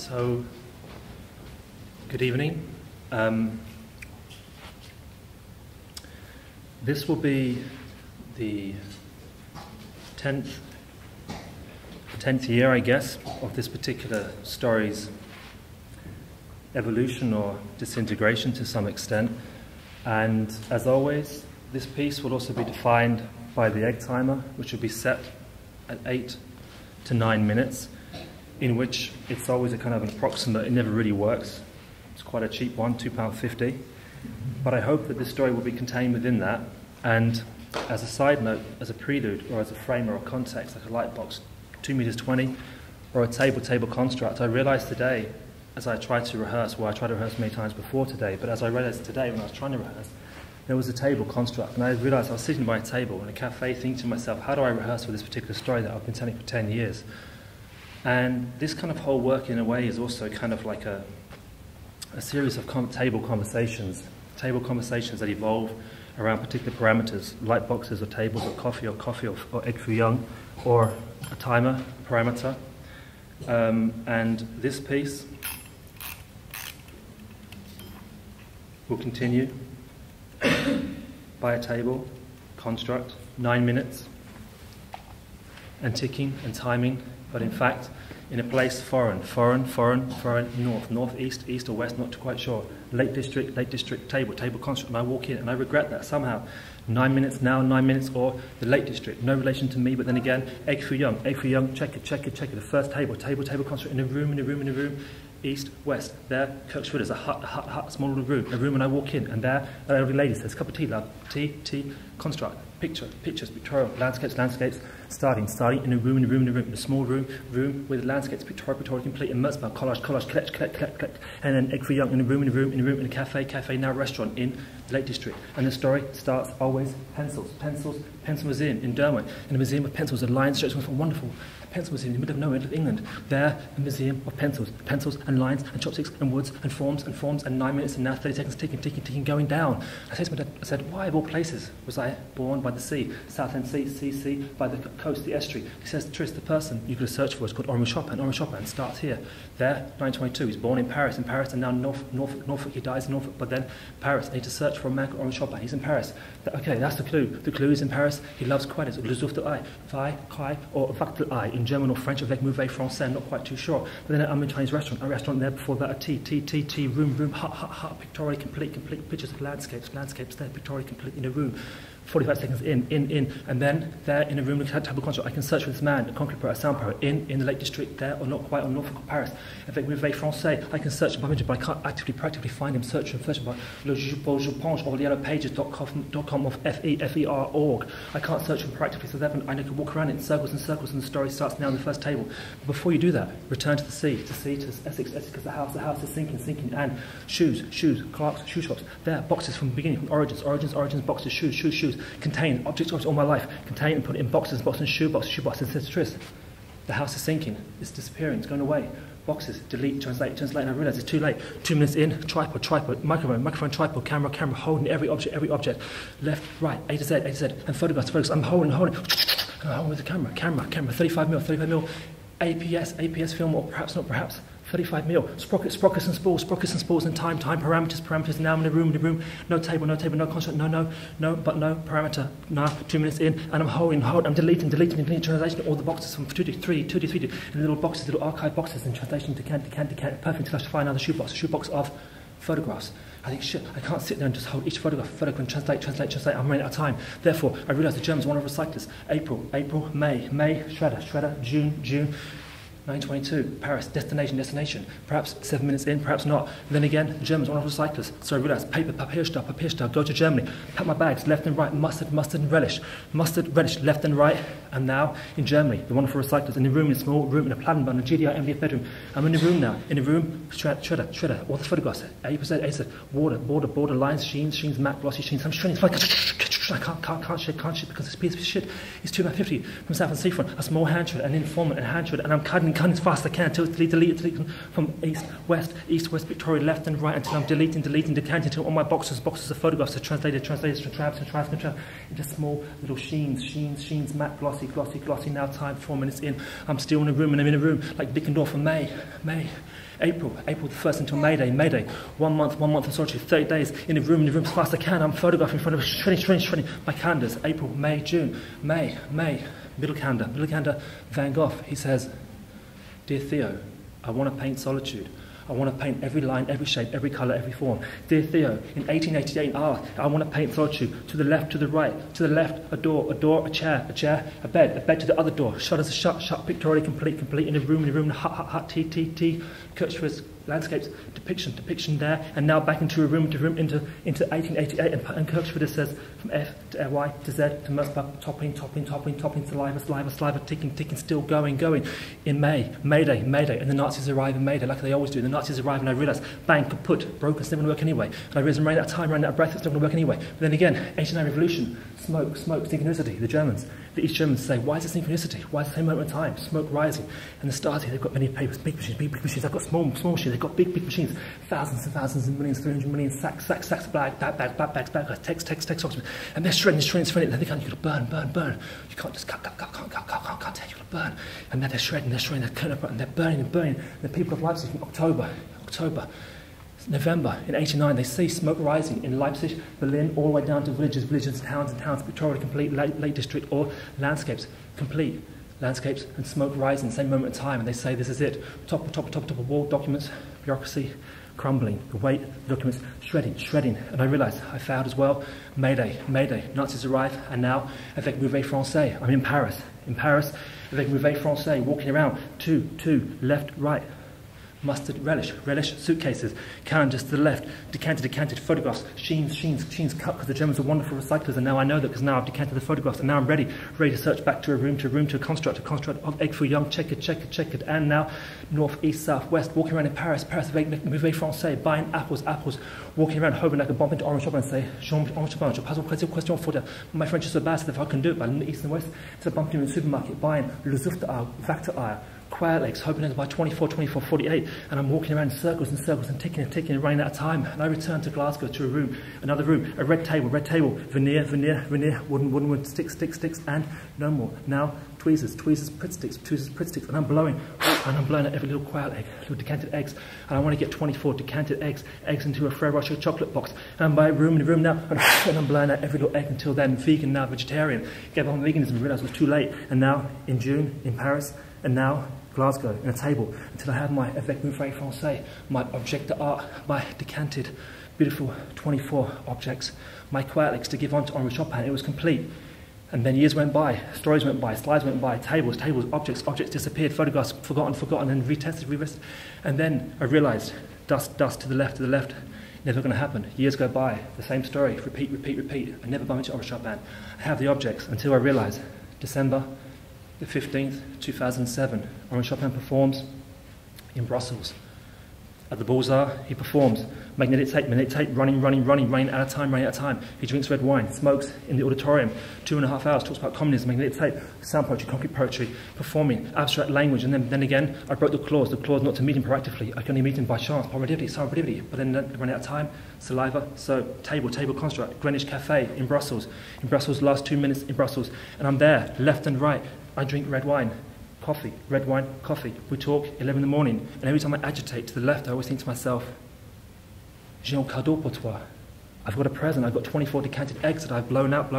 So, good evening. This will be the 10th year, I guess, of this particular story's evolution or disintegration to some extent. And as always, this piece will also be defined by the egg timer, which will be set at 8 to 9 minutes, in which it's always a kind of an approximate. It never really works. It's quite a cheap one, £2.50. But I hope that this story will be contained within that. And as a side note, as a prelude, or as a frame or a context, like a light box, 2 meters 20, or a table construct, I realized today, as I tried to rehearse, well, I tried to rehearse many times before today, but as I realized today when I was trying to rehearse, there was a table construct, and I realized I was sitting by a table in a cafe thinking to myself, how do I rehearse for this particular story that I've been telling for 10 years? And this kind of whole work, in a way, is also kind of like a series of table conversations that evolve around particular parameters, light boxes or tables or coffee or egg foo young, or a timer, parameter. And this piece will continue by a table construct, 9 minutes, and ticking and timing, but in fact, in a place foreign, north, east or west, not quite sure. Lake district, table construct, and I walk in, and I regret that somehow. 9 minutes now, 9 minutes, or the Lake District, no relation to me, but then again, egg foo young, check it. The first table construct, in a room, east, west. There, Kirk's Ridder's, a hut, small little room, and I walk in, and there, an elderly lady says, cup of tea, love, tea, construct, pictures, pictorial, landscapes, starting in a room, a small room with landscapes, pictorial, complete, immersed by collage, collect, and then egg foo young, in a room, in a cafe, now restaurant, in the Lake District. And the story starts always pencils museum in Derwent, in a museum of pencils, a line stretch from wonderful. Pencil museum in the middle of nowhere, England. There, a museum of pencils and lines and chopsticks and woods and forms and 9 minutes and now 30 seconds ticking, going down. I said to my dad, I said, why of all places was I born by the sea, Southend Sea, by the coast, the estuary? He says, the person you could have searched for is called Chopin, starts here. There, 1922, he's born in Paris, and now Norfolk, he dies in Norfolk, but then Paris, I need to search for a man called Chopin, he's in Paris. Okay, that's the clue. The clue is in Paris, he loves credits, le souffle de I, vai, kai, or vac de I, in German or French, avec mauvais français, not quite too sure. But then I'm in a Chinese restaurant, there before that, a tea, room, hut, pictorially complete, pictures of landscapes there, pictorially complete, in a room. 45 seconds in, and then there in a room with a table construct, I can search for this man, a concrete power, a sound power, in the Lake District there, or not quite, on Norfolk or Paris. Avec mauvais français, I can search by image, but I can't practically find him, search by le je pense, or yellowpages.com of FER.org. I can't search him practically, so therefore I can walk around in circles, and the story starts now on the first table. But before you do that, return to the sea, to Essex, because the house is sinking, and shoes, Clark's shoe shops, there, boxes from the beginning, from origins, boxes, shoes, contain objects all my life, contain and put it in boxes, shoebox, and says Tris, the house is sinking, it's disappearing, it's going away. Boxes, delete, translate, and I realise it's too late. 2 minutes in, tripod, microphone, tripod, camera, holding every object, left, right, A to Z, and photographs. I'm holding, with the camera, 35 mil, APS film, or perhaps not, 35 mil, sprockets and spools, and time, parameters, now in a room, no table, no construct, no parameter, now 2 minutes in, and I'm holding, I'm deleting translation, all the boxes from 2 to 3, and little boxes, little archive boxes, and translation to can, perfect, until I find another shoebox of photographs. I think, shit, I can't sit there and just hold each photograph and translate, I'm running out of time. Therefore, I realise the Germans want to recyclers. April, May, shredder, June, 922, Paris, destination, perhaps 7 minutes in, perhaps not. And then again, the Germans want recyclers. So I realised, Papierstau, go to Germany, pack my bags, left and right, mustard and relish, left and right, and now in Germany, the wonderful recyclers, in a room, in a small room, in a Plattenbahn, a GDI MDF bedroom. I'm in a room now, shredder, all the photographs, A, border, lines, sheens, matte, glossy sheens, I'm shredding, I can't shit because this piece of shit is £2.50 from Southend Seafront, a small hand shredder, an informant, and hand shredder, and I'm cutting can as fast as I can until it's delete from east, west, Victoria, left and right until I'm deleting, decanting until all my boxes of photographs are translated, into small little sheens, matte, glossy. Now time, 4 minutes in, I'm still in a room, and I'm in a room like Bickendorf for May, April the 1st until May Day, 1 month of solitude, 30 days in a room as fast as I can. I'm photographing in front of shredding my calendars, April, May, June, May, middle calendar, Van Gogh. He says, "Dear Theo, I want to paint solitude. I want to paint every line, every shape, every colour, every form. Dear Theo, in 1888, I want to paint solitude. To the left, to the right. To the left, a door, a chair, a bed to the other door. Shutters are shut, pictorially complete. In a room, hut, tea. Kirchhoff's landscapes, depiction there, and now back into a room, into 1888, and Kirchhoff says, from F to Y to Z to Merzbach, topping, saliva, ticking, still going. In May Day, and the Nazis arrive in May Day, like they always do. The Nazis arrive, and I realise, bang, kaput, broken, it's never going to work anyway. And I realise I'm running out of time, running out of breath, it's never going to work anyway. But then again, 89 Revolution, smoke, synchronicity. The Germans, the East Germans say, why is it synchronicity? Why is it the same moment in time? Smoke rising. And the stars here, they've got many papers, big machines. I've got small machines. They've got big machines. Thousands and millions, 300 million sacks, bags, text, and they're shredding. And they can't, you've got to burn. You can't just cut, you've got to burn. And now they're shredding, they're cutting up, and they're burning. And the people of Leipzig in October, November in 89, they see smoke rising in Leipzig, Berlin, all the way down to villages, towns, Victoria complete, Lake District, or landscapes complete. Landscapes and smoke rising, same moment in time, and they say this is it. Top of wall, documents, bureaucracy, crumbling, the weight, the documents, shredding. And I realised I failed as well. May Day, Nazis arrive, and now, avec Mouvement Français, I'm in Paris, avec Mouvement Français, walking around, two, left, right. Mustard, relish, suitcases, calendars to the left, decanted, photographs, sheens, cut, because the Germans are wonderful recyclers, and now I know that, because now I've decanted the photographs, and now I'm ready to search back to a room, to a construct of egg for young, checkered, and now north, east, south, west, walking around in Paris avec Mouvement Français, buying apples, walking around, hoping I could bump into Orange Chopin and say, Orange Chopin, je passe aux questions for the, my French is so bad, so if I can do it, but in the east and west, so I bumped into in the supermarket, buying Le Zufter, Vactor, quail eggs, hoping it's by 24, 48, and I'm walking around in circles and ticking and running out of time. And I return to Glasgow to a room, another room, a red table, veneer, wooden, sticks, and no more. Now tweezers, Pritt sticks, and I'm blowing out every little quail egg, little decanted eggs, and I want to get 24 decanted eggs into a Ferrero Rocher chocolate box. And I'm by room now, and I'm blowing out every little egg until then. Vegan, now vegetarian. Gave up on veganism and realised it was too late. And now in June in Paris, and now Glasgow, in a table, until I have my Avec Mouvement Français, my object d'art, my decanted, beautiful 24 objects, my quail eggs to give on to Henri Chopin. It was complete. And then years went by, stories went by, slides went by, tables, objects disappeared, photographs forgotten, and retested. And then I realised, dust to the left, never going to happen. Years go by, the same story, repeat. I never bump into Henri Chopin. I have the objects until I realise, December the 15th, 2007, Henri Chopin performs in Brussels. At the Beaux-Arts, he performs. Magnetic tape, running out of time. He drinks red wine, smokes in the auditorium, 2.5 hours, talks about communism, magnetic tape, sound poetry, concrete poetry, performing, abstract language, and then again, I broke the clause not to meet him proactively. I can only meet him by chance, serendipity. But then running out of time, saliva, so table construct, Greenwich Cafe in Brussels, last 2 minutes in Brussels, and I'm there, left and right. I drink red wine, coffee. We talk, 11 in the morning, and every time I agitate to the left, I always think to myself, j'ai un cadeau pour toi. I've got a present. I've got 24 decanted eggs that I've blown out,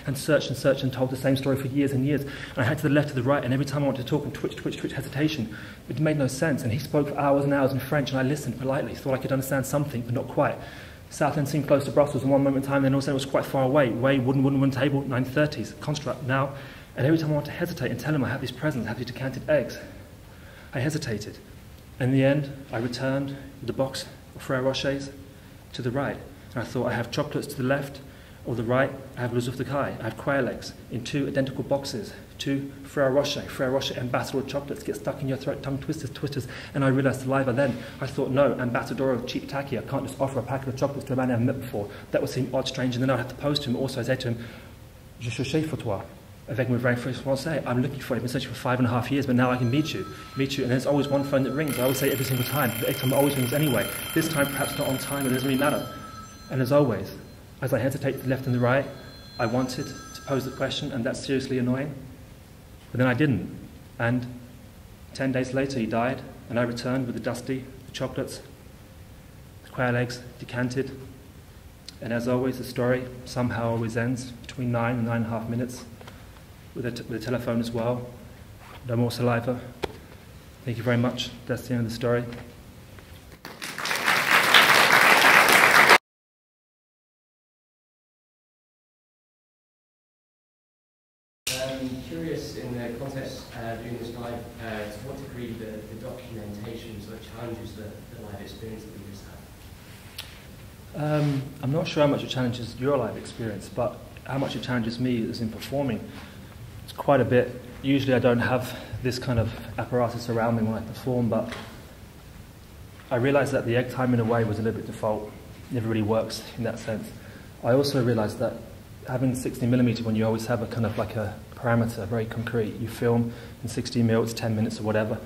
and searched and told the same story for years and years. And I had to the left, to the right, and every time I wanted to talk, and twitch, hesitation. It made no sense, and he spoke for hours and hours in French, and I listened politely, thought I could understand something, but not quite. Southend seemed close to Brussels in one moment in time, then all of a sudden it was quite far away. Wooden table, 1930s, construct now. And every time I want to hesitate and tell him I have these presents, I have these decanted eggs, I hesitated. In the end, I returned with the box of Ferrero Rochers to the right. And I thought, I have chocolates to the left or the right, I have Luz of the Kai, I have quail eggs in 2 identical boxes, 2 Ferrero Rocher Ambassador chocolates get stuck in your throat, tongue twisters, and I realised saliva then. I thought, no, Ambassador of cheap tacky, I can't just offer a packet of chocolates to a man I haven't met before. That would seem odd, strange, and then I'd have to pose to him. Also, I said to him, je cherche pour toi. Avec me very first français, I'm looking for it. I've been searching for 5.5 years, but now I can meet you. And there's always one phone that rings. I always say every single time. The time always rings anyway. This time perhaps not on time, but it doesn't really matter. And as always, as I hesitate to the left and the right, I wanted to pose the question, and that's seriously annoying. But then I didn't. And 10 days later he died, and I returned with the dusty, the chocolates, the quail eggs, decanted. And as always, the story somehow always ends between 9 and 9.5 minutes. With a telephone as well. No more saliva. Thank you very much. That's the end of the story. I'm curious in the context doing this live, to what degree the documentation sort of challenges the live experience that we just had? I'm not sure how much it challenges your live experience, but how much it challenges me is in performing. It's quite a bit. Usually I don't have this kind of apparatus around me when I perform, but I realised that the egg time in a way was a little bit default. It never really works in that sense. I also realised that having 60mm, when you always have a kind of like a parameter, very concrete, you film in 60mm, it's 10 minutes or whatever.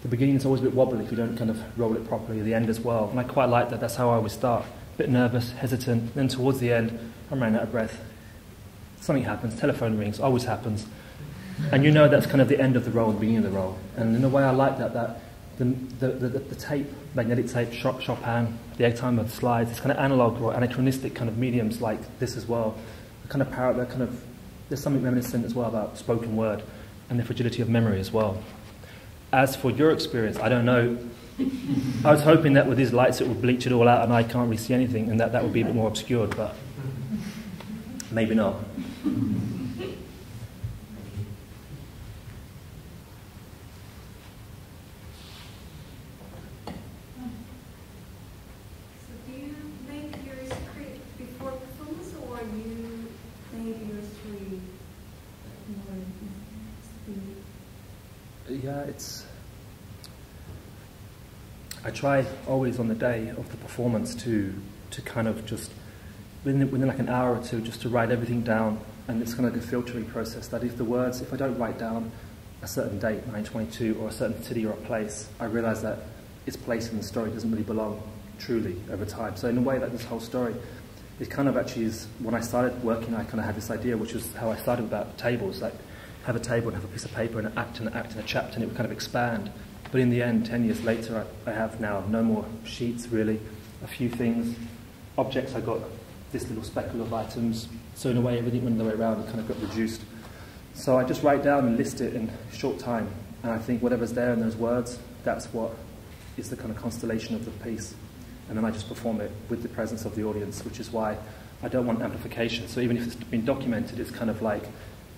The beginning is always a bit wobbly if you don't kind of roll it properly, the end as well. And I quite like that. That's how I always start. A bit nervous, hesitant, then towards the end, I'm running out of breath. Something happens, telephone rings, always happens. And you know that's kind of the end of the roll, the beginning of the roll. And in a way I like that the tape, magnetic tape, Chopin, the egg time of the slides, it's kind of analog or anachronistic kind of mediums like this as well. Kind of parrot, kind of, there's something reminiscent as well about spoken word and the fragility of memory as well. As for your experience, I don't know. I was hoping that with these lights it would bleach it all out and I can't really see anything and that would be a bit more obscured, but maybe not. Yeah, I try always on the day of the performance to kind of just, within like an hour or two, just to write everything down, and it's kind of like a filtering process, that if I don't write down a certain date, 9/22, or a certain city or a place, I realise that its place in the story doesn't really belong truly over time. So in a way that this whole story, it kind of actually is, when I started working, I kind of had this idea, which was how I started about tables, like have a table and have a piece of paper and an act and a chapter, and it would kind of expand. But in the end, 10 years later, I have now no more sheets really, a few things, objects. I got this little speckle of items, so in a way everything went the way around and kind of got reduced. So I just write down and list it in a short time, and I think whatever's there in those words, that's what is the kind of constellation of the piece. And then I just perform it with the presence of the audience, which is why I don't want amplification. So even if it's been documented, it's kind of like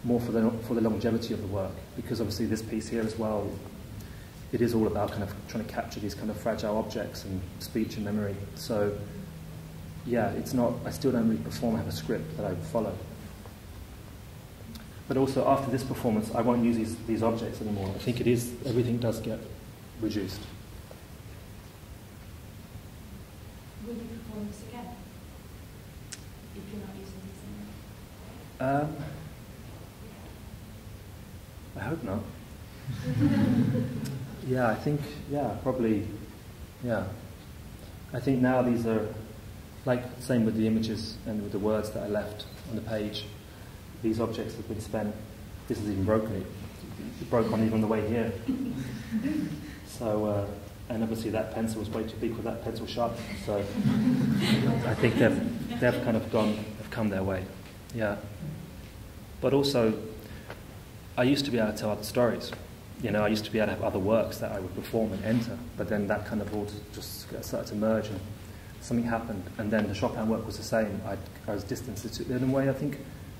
more for the longevity of the work, because obviously this piece here as well, it is all about kind of trying to capture these kind of fragile objects and speech and memory. So yeah, it's not, I still don't really perform, I have a script that I follow. But also after this performance, I won't use these objects anymore. I think everything does get reduced. Will you perform this again if you're not using these anymore? I hope not. Yeah, I think, probably, I think now these are, like, same with the images and with the words that I left on the page. These objects have been spent, this has even broken it. It broke on even the way here. So, and obviously that pencil was way too big for that pencil sharpener. So I think they've kind of come their way. Yeah. But also, I used to be able to tell other stories. You know, I used to be able to have other works that I would perform and enter, but then that kind of all just started to merge and something happened. And then the Chopin work was the same. I was distanced. In a way, I think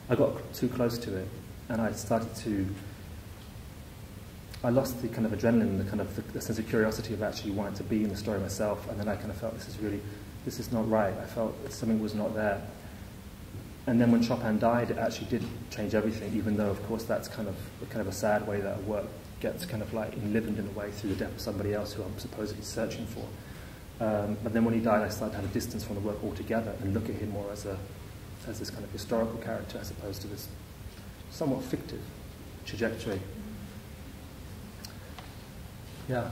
I got too close to it, and I lost the kind of adrenaline and the kind of the sense of curiosity of actually wanting to be in the story myself, and then I kind of felt this is not right. I felt that something was not there. And then when Chopin died, it actually did change everything, even though, of course, that's kind of a sad way that a work gets kind of like enlivened in a way through the death of somebody else who I'm supposedly searching for. But then when he died, I started to have a distance from the work altogether and look at him more as this kind of historical character as opposed to this somewhat fictive trajectory. Yeah.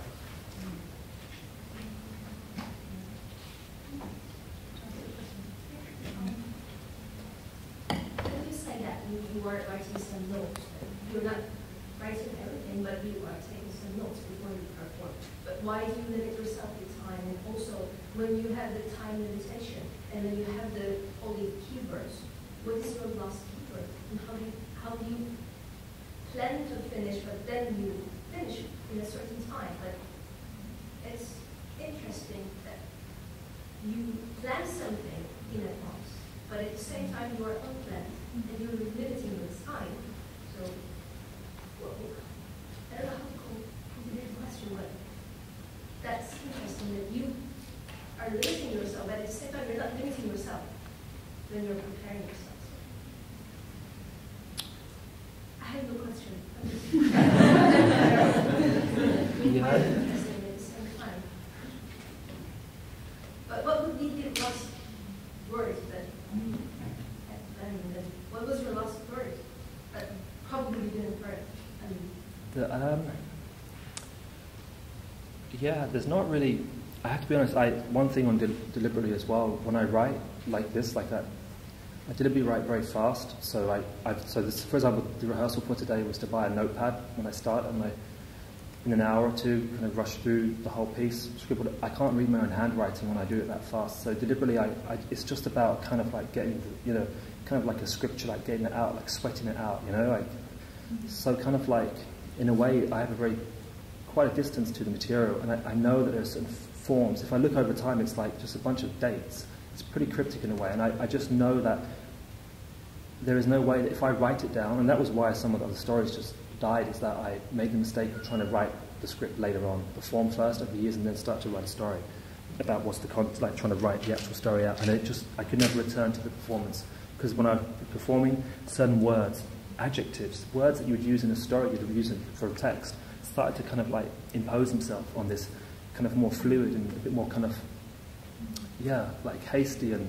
When you say that you were writing some notes, you're not writing everything, but you are taking some notes before you perform. But why do you limit yourself with time? And also, when you have the time limitation, and then you have all the keywords, what is your last keyword? And how do you plan to finish, but then you finish in a certain time? Like, it's interesting that you plan something in advance, but at the same time you are unplanned, and you're limiting your time. So, well, I don't know how to cultivate the question, but that's interesting that you are limiting yourself, but at the same time you're not limiting yourself when you're preparing yourself. So, I have no question. I'm just Yeah. at the same time. But what would be the last word that? What was your last word? That probably didn't hurt. Yeah, there's not really. I have to be honest. One thing on deliberately as well. When I write like this, like that, I deliberately write very fast. So for example, the rehearsal for today was to buy a notepad when I start, and in an hour or two, kind of rush through the whole piece. Scribbled. I can't read my own handwriting when I do it that fast. So deliberately, it's just about kind of like getting, kind of like a scripture, like getting it out, like sweating it out, like. So kind of like, in a way, I have quite a distance to the material, and I know that there are certain forms. If I look over time, it's like just a bunch of dates. It's pretty cryptic in a way, and I just know that there is no way that if I write it down, and that was why some of the other stories just died, is that I made the mistake of trying to write the script later on, perform first over the years, and then start to write a story about what's the content, like trying to write the actual story out, and I could never return to the performance, because when I'm performing, certain words, adjectives, words that you would use in a story, you'd use it for a text, started to kind of like impose himself on this kind of more fluid and a bit more kind of, like hasty and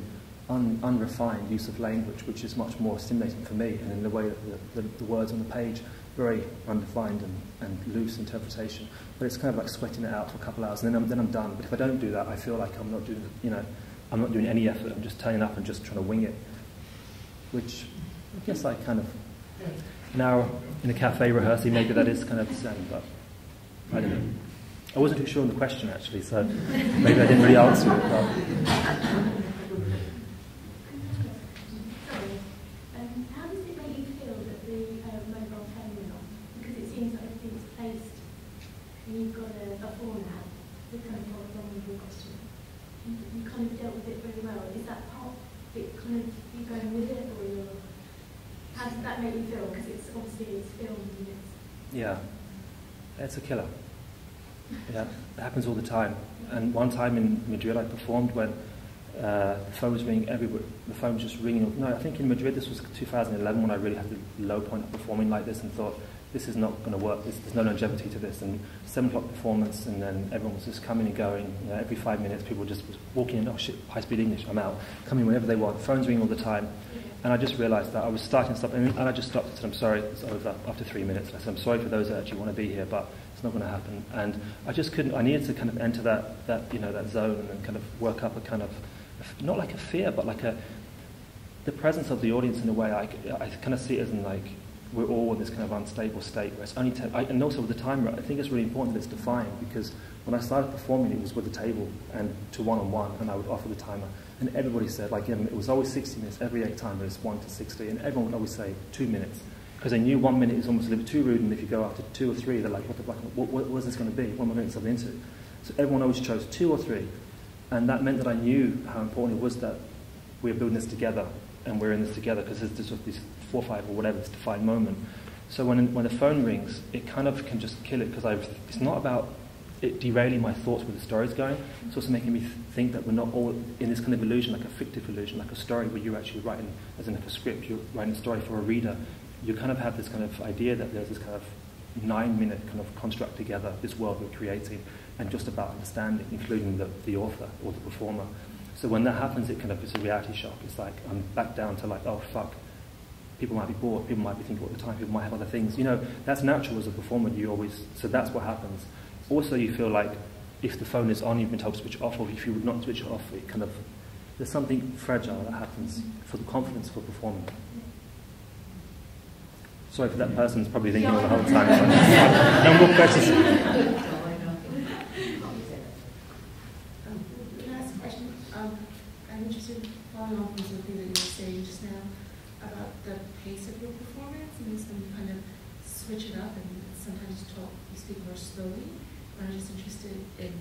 unrefined use of language, which is much more stimulating for me, and in the way that the words on the page, very undefined and loose interpretation. But it's kind of like sweating it out for a couple of hours, and then I'm done. But if I don't do that, I feel like I'm not doing any effort. I'm just turning up and just trying to wing it, which I guess I kind of, an hour in a cafe rehearsing, maybe that is kind of the same, but I don't know. I wasn't too sure on the question, actually, so maybe I didn't really answer it. But. How does it make you feel that the mobile phone went off? Because it seems like everything's placed, and you've got a format that kind of follows on with your costume. You kind of dealt with it very well. Is that part of it kind of you going with it, or you're... How does that make you feel? Because it's obviously it's filmed and it's... Yeah, it's a killer. Yeah, it happens all the time. And one time in Madrid I performed when the phone was ringing everywhere. The phone was just ringing. No, I think in Madrid this was 2011 when I really had the low point of performing like this and thought, this is not going to work. There's no longevity to this. And 7 o'clock performance, and then everyone was just coming and going. Every 5 minutes people just was walking in, oh shit, high-speed English, I'm out. Coming whenever they want. Phones ringing all the time. And I just realised that I was starting stuff, and I just stopped and said, I'm sorry, it's over after 3 minutes. I said, I'm sorry for those that actually want to be here, but it's not going to happen. And I just couldn't, I needed to kind of enter that zone and then kind of work up a kind of, not like a fear, but like the presence of the audience in a way. I kind of see it as in like, we're all in this kind of unstable state where it's only, and also with the timer, I think it's really important that it's defined, because when I started performing, it was with the table and to one-on-one, and I would offer the timer. And everybody said, like, it was always 60 minutes, every 8 times, it's 1 to 60, and everyone would always say 2 minutes, because they knew 1 minute is almost a little bit too rude, and if you go after 2 or 3, they're like, what is this going to be? What am I going to get into? So everyone always chose 2 or 3, and that meant that I knew how important it was that we were building this together, and we're in this together, because there's this 4 or 5 or whatever, this defined moment. So when the phone rings, it kind of can just kill it, because it's not about it derailing my thoughts where the story's going. It's also making me think that we're not all in this kind of illusion, like a fictive illusion, like a story where you're actually writing, as in like a script, you're writing a story for a reader. You kind of have this kind of idea that there's this kind of 9-minute kind of construct together, this world we're creating, and just about understanding, including the author or the performer. So when that happens, it's a reality shock. It's like, I'm back down to like, oh fuck, People might be bored, people might be thinking all the time, people might have other things. You know, that's natural as a performer, so that's what happens. Also, you feel like if the phone is on, you've been told to switch it off, or if you would not switch it off, it kind of, there's something fragile that happens for the confidence for performing. Sorry for that person's probably thinking all the whole time. No more questions. Can I ask a question? I'm interested, following on from something that you were saying just now about the pace of your performance, and some kind of switch it up, and sometimes you speak more slowly. And I'm just interested in,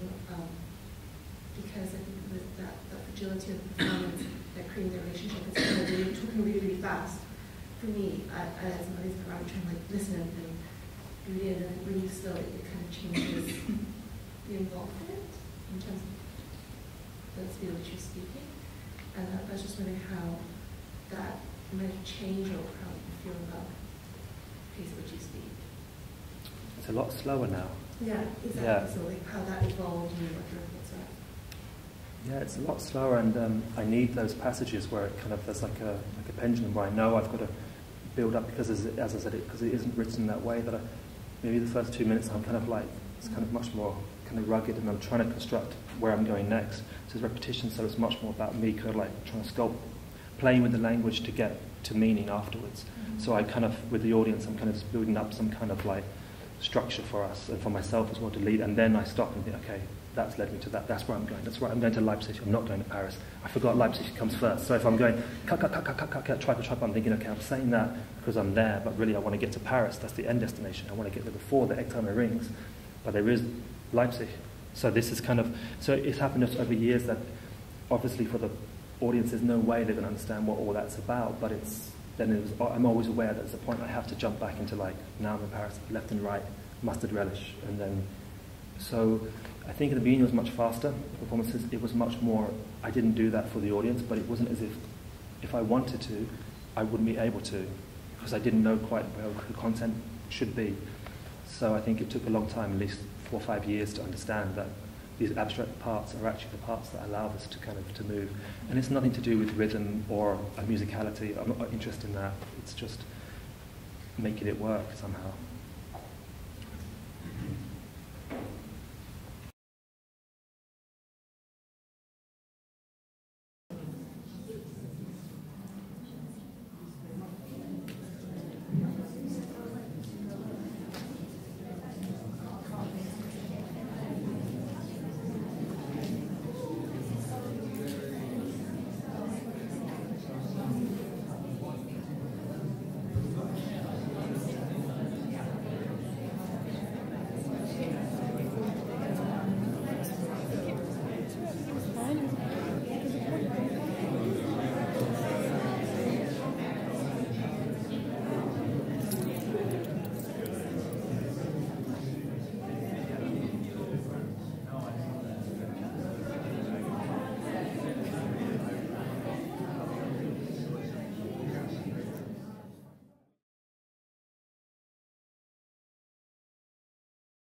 because I think with that, the fragility of the performance, that creating the relationship, it's kind of really talking really, really fast. For me, as somebody's around trying to like listen and do it in and really slow, it kind of changes the involvement in terms of the speed at which you're speaking. And I was just wondering how that might change or how you feel about the pace at which you speak. It's a lot slower now. Yeah, exactly. Yeah. So like how that evolved and what your thoughts are. Yeah, it's a lot slower, and I need those passages where it kind of, there's like a pendulum where I know I've got to build up, because as I said, because it isn't written that way, that maybe the first 2 minutes I'm kind of like, it's kind of much more kind of rugged, and I'm trying to construct where I'm going next. So it's repetition, so it's much more about me kind of like trying to sculpt, playing with the language to get to meaning afterwards. So I kind of, with the audience, I'm kind of building up some kind of like structure for us and for myself as well to lead, and then I stop and think, okay, that's led me to that, that's where I'm going, that's right, I'm going to Leipzig, I'm not going to Paris. I forgot Leipzig comes first. So if I'm going, try, I'm thinking, okay, I'm saying that because I'm there, but really I want to get to Paris, that's the end destination. I want to get there before the Ecktimer rings, but there is Leipzig. So this is kind of, so it's happened over years that obviously for the audience there's no way they're going to understand what all that's about, but I'm always aware that there's a point I have to jump back into like, now I'm in Paris, left and right, mustard relish, and then, so I think in the beginning it was much faster, performances, it was much more, I didn't do that for the audience, but it wasn't as if I wanted to, I wouldn't be able to, because I didn't know quite where the content should be. So I think it took a long time, at least 4 or 5 years, to understand that these abstract parts are actually the parts that allow us to kind of to move. And it's nothing to do with rhythm or a musicality, I'm not interested in that, it's just making it work somehow.